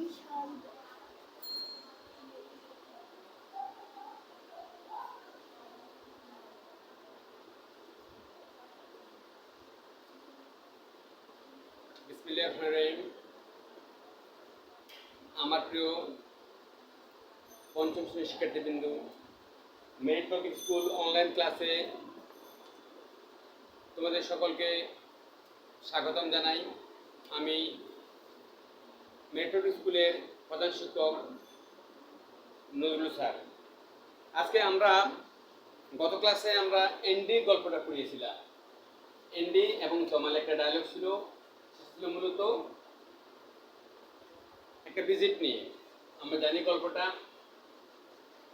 বিসমিল্লাহির রহমানির রহিম। আমার প্রিয় পঞ্চম শ্রেণীর শিক্ষার্থীবৃন্দ, মেরিট পাবলিক স্কুল অনলাইন ক্লাসে তোমাদের সকলকে স্বাগতম জানাই। আমি মেরিট পাবলিক স্কুলের প্রধান শিক্ষক নজরুল স্যার। আজকে আমরা গত ক্লাসে আমরা এনডি গল্পটা পড়িয়েছিলাম। এনডি এবং তমাল একটা ডায়লগ ছিল মূলত একটা ভিজিট নিয়ে। আমরা জানি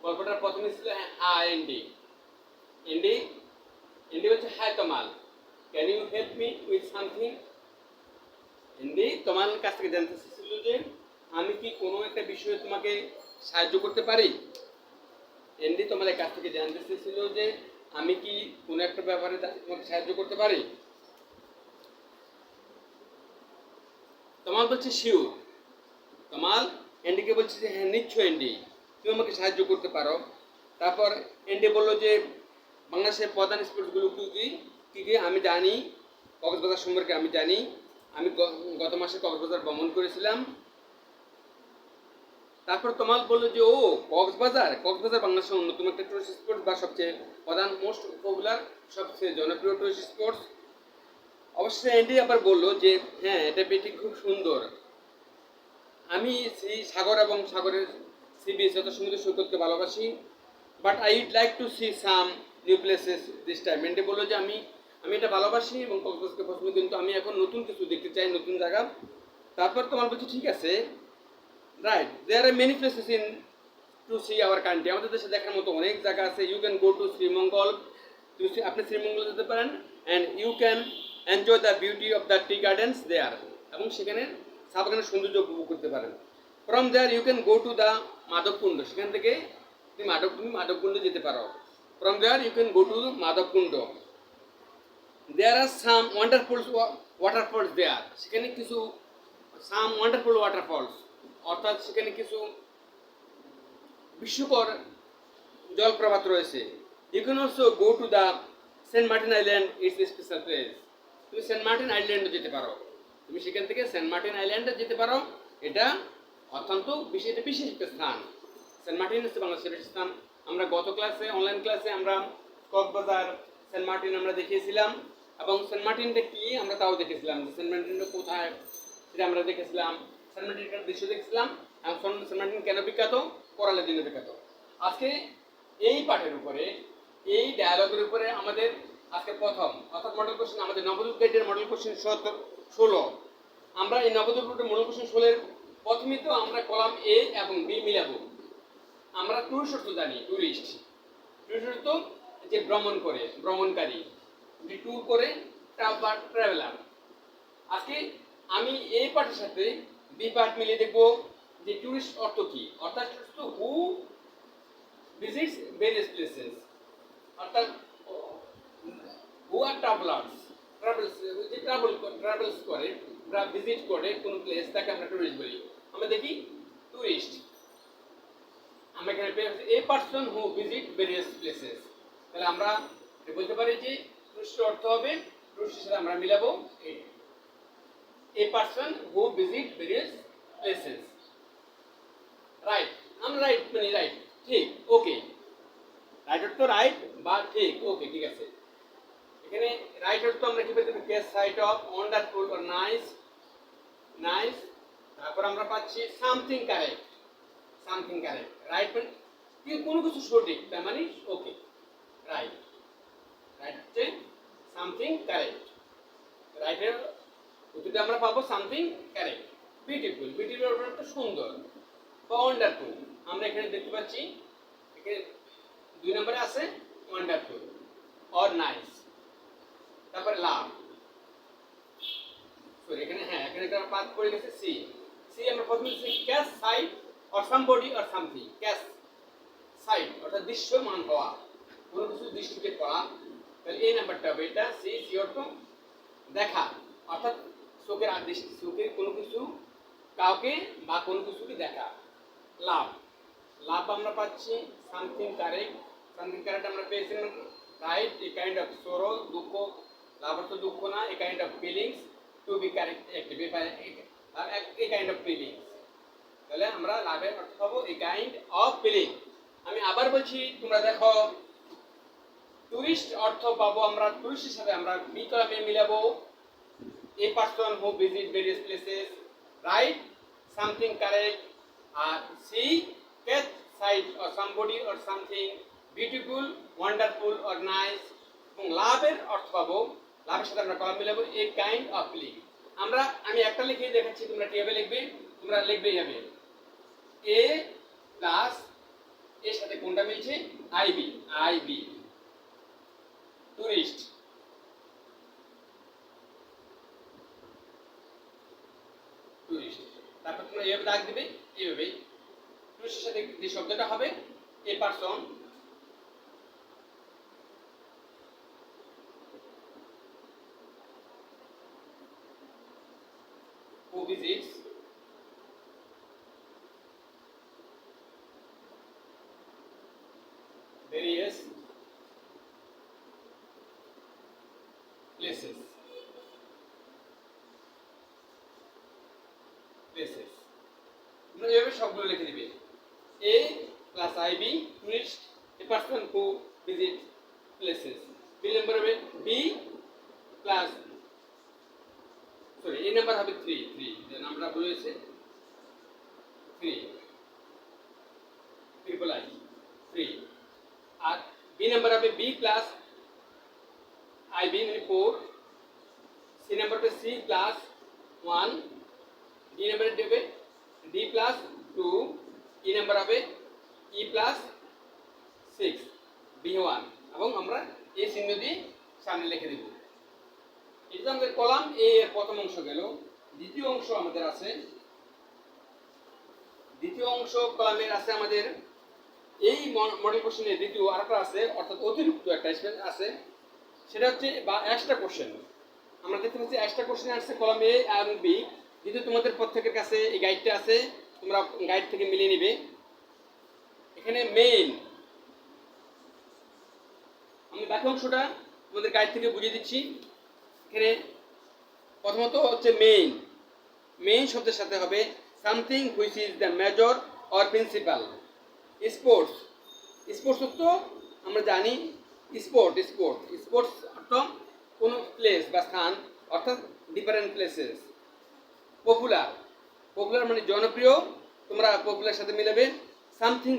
গল্পটার প্রথমে ছিল এনডি এনডি এনডি হচ্ছে hi Tamal, can you help me with something. Andy তোমার কাছ থেকে জানতে চেয়েছিল যে আমি কি কোনো একটা বিষয়ে তোমাকে সাহায্য করতে পারি। এনডি তোমাদের কাছ থেকে জানতে চেয়েছিল যে আমি কি কোনো একটা ব্যাপারে তোমাকে সাহায্য করতে পারি। তোমাল বলছে শিওর। তোমাল এনডিকে বলছে যে হ্যাঁ নিশ্চয় এনডি, তুমি আমাকে সাহায্য করতে পারো। তারপর এনডি বললো যে বাংলাদেশের প্রধান স্পোর্টসগুলো কী কী আমি জানি, কক্সবাজার সম্পর্কে আমি জানি। আমি গত মাসে কক্সবাজার ভ্রমণ করেছিলাম। তারপর তোমাল বললো যে ও কক্সবাজার বাংলাদেশের অন্যতম একটা টুরিস্ট স্পট বা সবচেয়ে প্রধান মোস্ট পপুলার সবচেয়ে জনপ্রিয় টুরিস্ট স্পটস। অবশ্যই এনডি আবার বললো যে হ্যাঁ এটা বেটি খুব সুন্দর। আমি সাগর এবং সাগরের সি বিচ অর্থাৎ সমুদ্র সৈকতকে ভালোবাসি। But I would like to see some new places this time. Andy বললো যে আমি এটা ভালোবাসি এবং কক্সবাজারকে পছন্দ, কিন্তু আমি এখন নতুন কিছু দেখতে চাই, নতুন জায়গা। তারপর তোমার বলছি ঠিক আছে, right, there are many places in to see our country. আমাদের দেশে দেখার মতো অনেক জায়গা আছে। You can go to Sreemangal, আপনি শ্রীমঙ্গল যেতে পারেন। And you can enjoy the beauty of the tea gardens there, এবং সেখানে চা বাগানের সৌন্দর্য উপভোগ করতে পারেন। From there you can go to the Madhabkunda, সেখান থেকে তুমি মাধবকুণ্ড যেতে পারো। From there you can go to Madhabkunda. There R some wonderful waterfalls দেয়ার, সেখানে কিছু সাম ওয়ান্ডারফুল ওয়াটারফলস অর্থাৎ সেখানে কিছু বিস্ময়কর জলপ্রপাত রয়েছে। You can also go to the Saint Martin island, it's a special place. তুমি সেন্ট মার্টিন আইল্যান্ডে যেতে পারো, তুমি সেখান থেকে সেন্ট মার্টিন আইল্যান্ডে যেতে পারো। এটা অত্যন্ত বিশেষ একটা স্থান। সেন্ট মার্টিন হচ্ছে বাংলাদেশের বিশেষ স্থান। আমরা গত ক্লাসে অনলাইন ক্লাসে আমরা কক্সবাজার সেন্ট মার্টিন আমরা দেখিয়েছিলাম, এবং সেন্ট মার্টিনটা কি আমরা তাও দেখেছিলাম, যে সেন্ট মার্টিনটা কোথায় সেটা আমরা দেখেছিলাম। সেন্ট মার্টিনটার দৃশ্য দেখছিলাম এবং সেন্ট মার্টিন কেন বিখ্যাত, কোরালের জন্য বিখ্যাত। আজকে এই পাঠের উপরে, এই ডায়ালগের উপরে আমাদের আজকে প্রথম অর্থাৎ মডেল কোশ্চেন, আমাদের নবদূত গাইডের মডেল কোশ্চেন 16। আমরা এই নবদূত মডেল কোশ্চেন 16 প্রথমেই তো আমরা কলাম এ এবং বি মিলাবো। আমরা টুরিস্ট অর্থ জানি, টুরিস্ট অর্থ যে ভ্রমণকারী, যে ট্যুর করে বা ট্রাভেলার। আজকে আমি এই পাঠের সাথে বি পার্ট মিলিয়ে দেখব যে টুরিস্ট অর্থ কি, অর্থাৎ হু visits various places, অর্থাৎ who are travelers, যে ট্রাভেলস করে বা ভিজিট করে কোনো প্লেস, তাকে আমরা টুরিস্ট বলি। আমরা দেখি টুরিস্ট, আমরা এখানে পেয়ে এ person who visit various places. তাহলে আমরা বলতে পারি যে টুরিস্ট অর্থ হবে, টুরিস্টের সাথে আমরা মিলাবো a person who visit various places. Right, আমরা রাইট মানে রাইট, ঠিক, ওকে। রাইট অর্থ রাইট বা ঠিক, ওকে, ঠিক আছে। এখানে রাইট অর্থ আমরা কি পেতে পারি, catch sight of, wonderful or nice. তারপর আমরা পাচ্ছি সামথিং কারেক্ট। রাইট মানে কি কোনো কিছু সঠিক, তার মানে ওকে, রাইট হচ্ছে সামথিং কারেক্ট। রাইটের উত্তরটা আমরা পাবো সামথিং কারেক্ট। বিউটিফুল অর্থ সুন্দর বা ওয়ান্ডারফুল। আমরা এখানে দেখতে পাচ্ছি এখানে 2 নম্বরে আছে ওয়ান্ডারফুল অর নাইস। তারপরে লাভ, সরি এখানে এখানে একটা পাত পড়ে গেছে সি আমরা প্রথমে catch sight or somebody or something. Catch sight অর্থাৎ দৃশ্যমান হওয়া, কোনো কিছু দৃষ্টিতে পড়া, তাহলে এই নাম্বারটা হবে এটা। সি অর্থ দেখা, অর্থাৎ চোখের কোনো কিছু কাউকে বা কোনো কিছুকে দেখা। লাভ, লাভ আমরা পাচ্ছি সামথিং কারেক্ট, সামথিং কারেক্ট আমরা পেয়েছি right, A kind of sorrow, দুঃখ, লাভ অর্থ দুঃখ না, a kind of feelings, to be correct active, a kind of feelings. তাহলে আমরা লাভের অর্থ পাবো এ কাইন্ড অফ ফিলিং। আমি আবার বলছি, তোমরা দেখো, টুরিস্ট অর্থ পাবো আমরা, টুরিস্টের সাথে আমরা বি কলামে মিলাবো a person who visit various places, right, something correct, see, catch sight or somebody or something beautiful, wonderful or nice। এবং লাভের অর্থ পাবো, লাভের সাথে আমরা column মিলাবো a kind of feeling। আমি একটা লিখে দেখাচ্ছি, তোমরা কিভাবে লিখবে, তোমরা লিখবেই হবে a প্লাস এর সাথে কোনটা মিলছে, আইবি, আইবি টুরিস্ট, টুরিস্ট। তারপর তোমরা এইভাবে দাগ দিবে, এইভাবে টুরিস্টের সাথে যে শব্দটা হবে a person who visits various places, places। তোমরা এইভাবে সবগুলো লিখে দিবে, a plus IB tourist, a person who visit places. B number হবে বি প্লাস, সরি, এই নাম্বার হবে 3, 3 যে নাম্বারটা বলেছে 3, ট্রিপল আই 3। আর বি নাম্বার হবে বি প্লাস আইবি মানে 4, সি নাম্বার হবে সি প্লাস 1, ডি নাম্বার দেবে ডি প্লাস 2, ই নাম্বার হবে ই প্লাস 6, বি 1, এবং আমরা এই চিহ্ন দিয়ে সামনে লিখে দেব। এটা আমাদের কলাম এ এর প্রথম অংশ গেল। দ্বিতীয় অংশ আমাদের আছে, দ্বিতীয় অংশ কলামের আছে আমাদের এই মডেল কোশ্চেনের দ্বিতীয় আরেকটা আছে, অর্থাৎ অতিরিক্ত একটা আছে, সেটা হচ্ছে বা এক্সট্রা কোশ্চেন। আমরা দেখতে পাচ্ছি এক্সট্রা কোশ্চেন আছে কলাম এ আর বি। যেহেতু তোমাদের প্রত্যেকের কাছে এই গাইডটা আছে, তোমরা গাইড থেকে মিলিয়ে নিবে। এখানে মেইন, আমি বাকি অংশটা তোমাদের গাইড থেকে বুঝিয়ে দিচ্ছি। এখানে প্রথমত হচ্ছে মেইন, মেইন শব্দের সাথে হবে something which is the major or principal. Sports, sports অর্থ আমরা জানি স্পোর্ট, স্পোর্ট, স্পোর্টস অর্থ কোনো প্লেস বা স্থান, অর্থাৎ ডিফারেন্ট প্লেসেস। পপুলার, পপুলার মানে জনপ্রিয়, তোমরা পপুলার সাথে মিলাবে something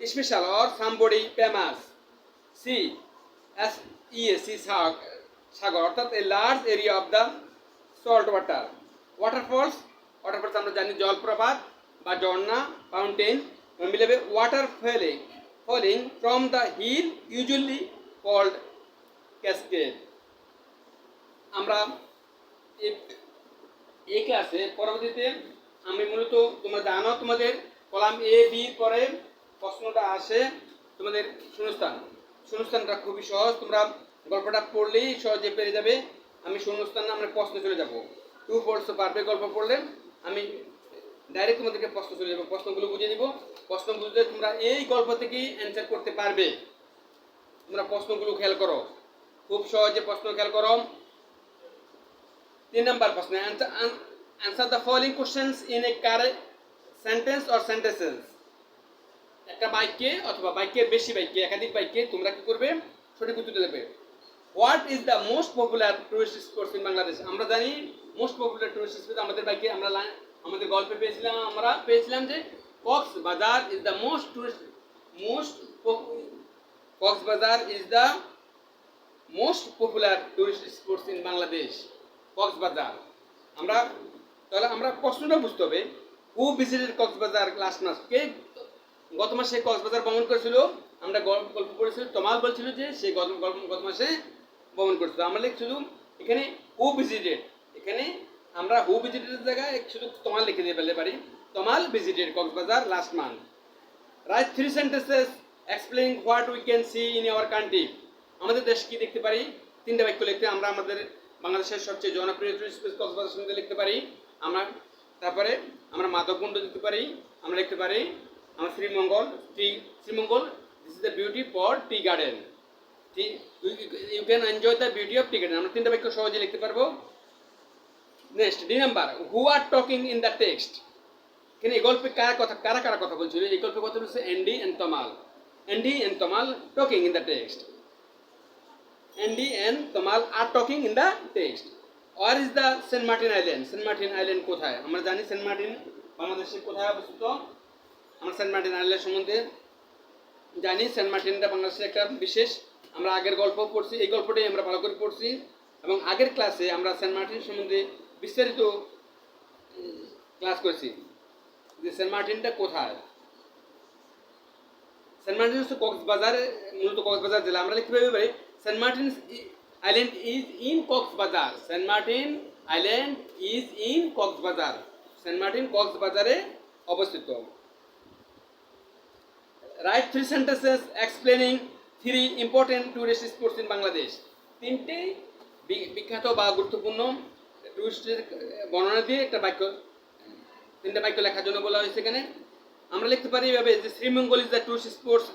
special or somebody famous. Sea, S E S C, সাগর অর্থাৎ a large area of the salt water. Waterfalls, waterfalls আমরা জানি জলপ্রপাত বা ঝর্ণা, ফাউন্টেন, মিলাবে water falling from the hill usually called cascade. আমরা এই ক্লাসে পরবর্তীতে আমি মূলত তোমরা জানো তোমাদের কলাম এ বি পরে প্রশ্নটা আসে তোমাদের শূন্যস্থান। শূন্যস্থানটা খুবই সহজ, তোমরা গল্পটা পড়লেই সহজে পেরে যাবে। আমি শূন্যস্থান না, আমরা প্রশ্নে চলে যাব। টু পড়তে পারবে গল্প পড়লে, আমি ডাইরেক্ট তোমাদেরকে প্রশ্ন চলে যাবো, প্রশ্নগুলো বুঝিয়ে দিব। প্রশ্ন বুঝলে তোমরা এই গল্প থেকেই অ্যান্সার করতে পারবে। তোমরা প্রশ্নগুলো খেয়াল করো, খুব সহজে প্রশ্ন খেয়াল করো। 3 নম্বর প্রশ্ন, answer the following questions in a correct sentence or sentences. একটা বাক্যে অথবা বাক্যের বেশি বাক্যে, একাধিক বাক্যে তোমরা কি করবে, সঠিক উত্তর দেবে। What is the most popular tourist spot in Bangladesh. আমরা জানি মোস্ট পপুলার টুরিস্ট স্পট, আমাদের বাক্যে আমরা আমাদের গল্পে পেয়েছিলাম যে Cox's Bazar is the Cox's Bazar is the most popular tourist spots in Bangladesh. Cox's Bazar, তাহলে আমরা প্রশ্নটা বুঝতে হবে, হু ভিজিটেড কক্সবাজার লাস্ট মাস, কে গত মাসে কক্সবাজার ভ্রমণ করেছিল। আমরা গল্প পড়েছিল, তমাল বলছিল যে সে গত মাসে ভ্রমণ করেছিল। আমরা লিখছিল এখানে হু ভিজিটেড, এখানে আমরা হু ভিজিটেডের জায়গায় শুধু তমাল লিখে দিয়ে ফেলতে পারি, Tamal visited Cox's Bazar last month. Write 3 sentences explain what we can see in our country. আমাদের দেশ কি দেখতে পারি, 3টা বাক্য লিখতে। আমরা আমাদের বাংলাদেশের সবচেয়ে জনপ্রিয় টুরিস্ট প্লেস কক্সবাজার সম্বন্ধে লিখতে পারি আমরা। তারপরে আমরা মাধবকুণ্ড লিখতে পারি, আমরা লিখতে পারি আমরা Sreemangal, Sreemangal this is the beauty for tea garden, you can enjoy the beauty of tea garden. আমরা তিনটা বাক্য সহজে লিখতে পারবো। Next D number, who are talking in the text. এখানে এই গল্পে কারা কারা কথা বলছিল? এই গল্পে কথা বলছে Andy and Tamal. Andy and Tamal talking in the text. Andy and Tamal are talking in the text. Where is the Saint Martin island? Saint Martin island কোথায়? আমরা জানি সেন্ট মার্টিন বাংলাদেশের কোথায় অবস্থিত। আমরা সেন্ট মার্টিন আইল্যান্ড সম্বন্ধে জানি। সেন্ট মার্টিনটা বাংলাদেশের একটা বিশেষ, আমরা আগের গল্প পড়ছি, এই গল্পটাই আমরা ভালো করে পড়ছি এবং আগের ক্লাসে আমরা সেন্ট মার্টিন সম্বন্ধে বিস্তারিত ক্লাস করেছি যে সেন্ট মার্টিনটা কোথায়। সেন্ট মার্টিন হচ্ছে কক্সবাজার, মূলত কক্সবাজার জেলা। আমরা লিখতে পারি Saint Martin island is in Cox's Bazar. Saint Martin island is in Cox's Bazar. Saint Martin কক্সবাজারে অবস্থিত। Write 3 sentences explaining 3 important tourist spots in Bangladesh. তিনটি বিখ্যাত বা গুরুত্বপূর্ণ টুরিস্টের বর্ণনা দিয়ে একটা বাক্য, তিনটা বাক্য লেখার জন্য বলা হয়েছে এখানে। আমরা লিখতে পারি এভাবে যে Sreemangal is the tourist sports,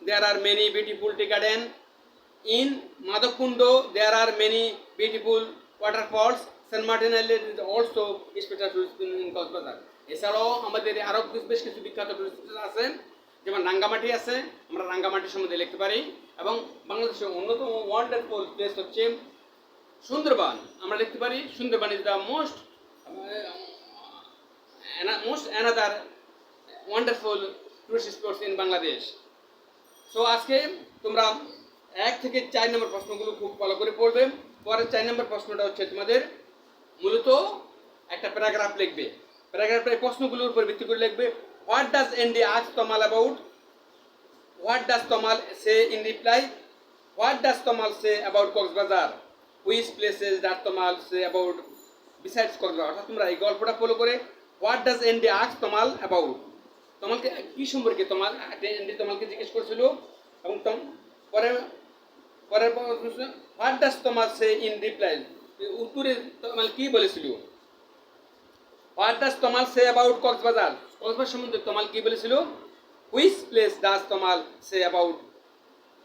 there are many beautiful tea garden. In Madhabkunda there are many beautiful waterfalls. Saint Martin island is also special tourist in Cox's Bazar. এছাড়াও আমাদের আরও বেশ কিছু বিখ্যাত টুরিস্ট আছে, যেমন রাঙ্গামাটি আছে, আমরা রাঙ্গামাটি সম্বন্ধে লিখতে পারি। এবং বাংলাদেশের অন্যতম ওয়ান্ডারফুল প্লেস হচ্ছে সুন্দরবন। আমরা লিখতে পারি Sundarban is the most another wonderful tourist spots in Bangladesh. So আজকে তোমরা 1 থেকে 4 নম্বর প্রশ্নগুলো খুব ভালো করে পড়বে। পরের 4 নম্বর প্রশ্নটা হচ্ছে তোমাদের মূলত একটা প্যারাগ্রাফ লিখবে। প্যারাগ্রাফের প্রশ্নগুলোর উপর ভিত্তি করে লিখবে what does Andy ask Tamal about, what does Tamal say in reply, what does Tamal say about Cox's Bazar, which places does Tamal say about besides Cox's Bazar. অর্থাৎ তোমরা এই গল্পটা ফলো করে what does Andy ask Tamal about, তোমাকে কী সম্পর্কে এনডি তোমালকে জিজ্ঞেস করেছিল, এবং পরের what does Tamal say in reply, উত্তরে তমাল কী বলেছিল। What does Tamal say about Cox's Bazar, Cox's Bazar সম্বন্ধে তমাল কী বলেছিল। Which place does Tamal say about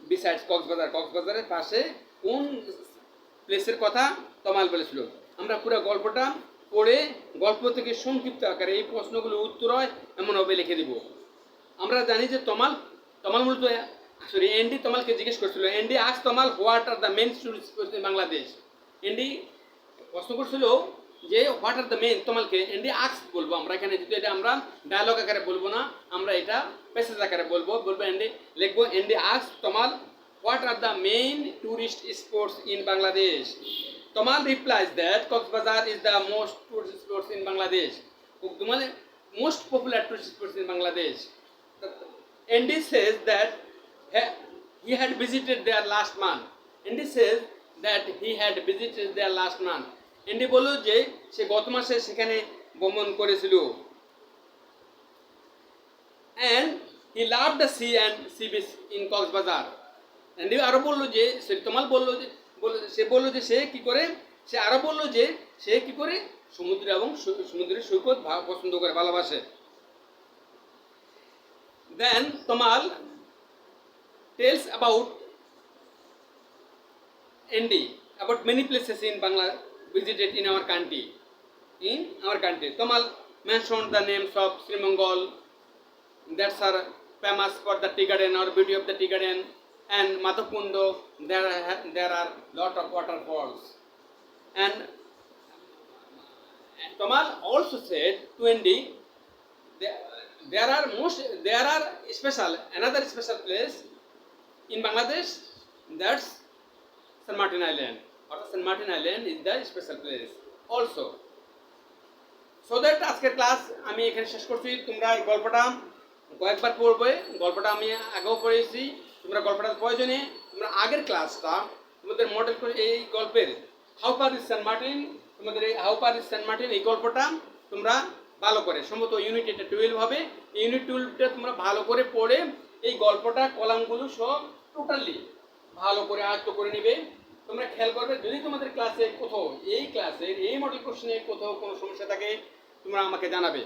besides Cox's Bazar, কক্সবাজারের পাশে কোন প্লেসের কথা তমাল বলেছিল। আমরা পুরো গল্পটা পড়ে গল্প থেকে সংক্ষিপ্ত আকারে এই প্রশ্নগুলোর উত্তর হয় এমনভাবে লিখে দিব। আমরা জানি যে তমাল মূলত এনডি তমালকে জিজ্ঞেস করছিল, Andy ask Tamal what are the main tourist spots in Bangladesh. Andy প্রশ্ন করছিল যে হোয়াট আর দ্য মেন, তমালকে এনডি আস্ক বলবো আমরা এখানে, যেহেতু এটা আমরা ডায়লগ আকারে বলবো না, আমরা এটা প্যাসেজ আকারে বলবো এনডি লিখবো Andy ask Tamal what are the main tourist spots in Bangladesh. Tamal replies that Coxbazar is the most tourist spots in Bangladesh. Tamal most popular tourist spots in Bangladesh. Andy says that he had visited there last month. Andy says that he had visited there last month. Andy বলল যে সে গত মাসে সেখানে ভ্রমণ করেছিল। And he loved the sea and sea beach in Coxbazar. Andy আরো বলল যে তামাল বলল যে সে বললো যে সে কি করে, সে আরো বললো যে সে কি করে সমুদ্র এবং সমুদ্রের সৈকত পছন্দ করে, ভালোবাসে। Then Tamal tells about Andy about many places in Bangla visited in our country. Tamal mention the names of Sreemangal that's are famous for the tea garden or beauty of the tea garden, and Madhakundo there are lot of waterfalls. And Tamal also said to Andy there are another special place in Bangladesh, that's Saint Martin Island, or Saint Martin Island is the special place also. So that আজকের class আমি এখানে শেষ করছি। তোমরা এই গল্পটা কয়েকবার পড়বে, গল্পটা আমি আগেও পড়েছি। তোমরা গল্পটার প্রয়োজনে তোমরা আগের ক্লাসটা তোমাদের মডেল করে এই গল্পের how far is Saint Martin, তোমাদের এই how far is Saint Martin এই গল্পটা তোমরা ভালো করে, সম্ভবত ইউনিট এটা 12 হবে, ইউনিট 12টা তোমরা ভালো করে পড়ে এই গল্পটা কলামগুলো সব টোটালি ভালো করে আয়ত্ত করে নেবে। তোমরা খেয়াল করবে যদি তোমাদের ক্লাসে কোথাও এই ক্লাসের এই মডেল কোশ্চেনে কোথাও কোনো সমস্যা থাকে তোমরা আমাকে জানাবে।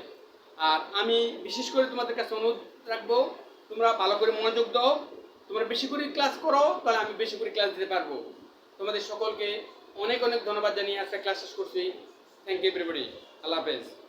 আর আমি বিশেষ করে তোমাদের কাছে অনুরোধ রাখবো, তোমরা ভালো করে মনোযোগ দাও, তোমরা বেশি করে ক্লাস করো, তাহলে আমি বেশি করে ক্লাস দিতে পারবো। তোমাদের সকলকে অনেক অনেক ধন্যবাদ জানিয়ে আজকে ক্লাস শেষ করছি। Thank you everybody. আল্লাহ হাফেজ।